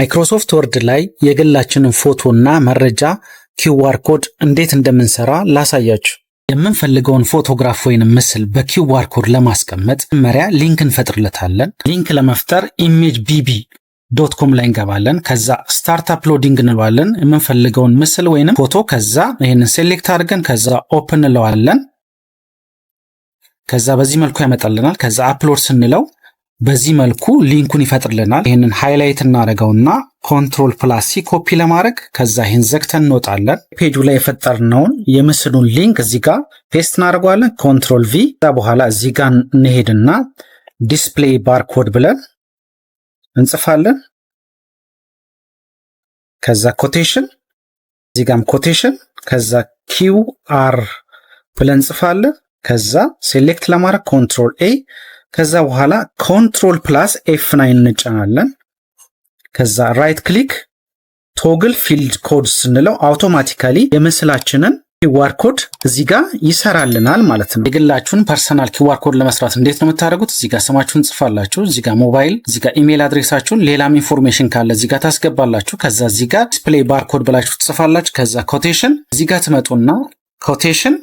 ማይክሮሶፍት ወርድ ላይ የግላችንን ፎቶና መረጃ ኪውአር ኮድ እንዴት እንደምንሰራ ላሳያችሁ። የምንፈልገውን ፎቶግራፍ ወይንም ምስል በኪውአር ኮድ ለማስቀመጥ መጀመሪያ ሊንክ እንፈጥርለታለን። ሊንክ ለመፍጠር imagebb.com ላይ እንገባለን። ከዛ ስታርት አፕሎዲንግ እንለዋለን የምንፈልገውን ምስል ወይንም ፎቶ። ከዛ ይሄንን ሴሌክት አድርገን ከዛ ኦፕን እንለዋለን። ከዛ በዚህ መልኩ ያመጣልናል። ከዛ አፕሎድ ስንለው በዚህ መልኩ ሊንኩን ይፈጥርልናል። ይሄንን ሃይላይት እናደርገውና ኮንትሮል ፕላስ ሲ ኮፒ ለማድረግ ከዛ ይሄን ዘግተን እንወጣለን። ፔጁ ላይ የፈጠርነውን የምስሉን ሊንክ እዚህ ጋር ፔስት እናደርገዋለን። ኮንትሮል ቪ። ከዛ በኋላ እዚህ ጋር እንሄድና ዲስፕሌይ ባርኮድ ብለን እንጽፋለን። ከዛ ኮቴሽን፣ እዚህ ጋርም ኮቴሽን፣ ከዛ ኪውአር ብለን እንጽፋለን። ከዛ ሴሌክት ለማድረግ ኮንትሮል ኤ፣ ከዛ በኋላ ኮንትሮል ፕላስ F9 እንጫናለን። ከዛ ራይት ክሊክ ቶግል ፊልድ ኮድ ስንለው አውቶማቲካሊ የምስላችንን ኪውአር ኮድ እዚህ ጋር ይሰራልናል ማለት ነው። የግላችሁን ፐርሰናል ኪውአር ኮድ ለመስራት እንዴት ነው የምታደርጉት? እዚህ ጋር ስማችሁን ጽፋላችሁ፣ እዚህ ጋር ሞባይል፣ እዚህ ጋር ኢሜል አድሬሳችሁን፣ ሌላም ኢንፎርሜሽን ካለ እዚህ ጋር ታስገባላችሁ። ከዛ እዚህ ጋር ዲስፕሌይ ባርኮድ ብላችሁ ትጽፋላችሁ። ከዛ ኮቴሽን፣ እዚህ ጋር ትመጡና ኮቴሽን፣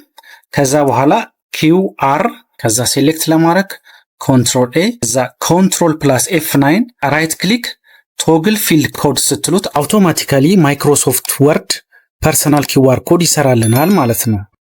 ከዛ በኋላ ኪውአር፣ ከዛ ሴሌክት ለማድረግ ኮንትሮል ኤ፣ ከዛ ኮንትሮል ፕላስ F9 ራይት ክሊክ ቶግል ፊልድ ኮድ ስትሉት አውቶማቲካሊ ማይክሮሶፍት ወርድ ፐርሰናል ኪውአር ኮድ ይሰራልናል ማለት ነው።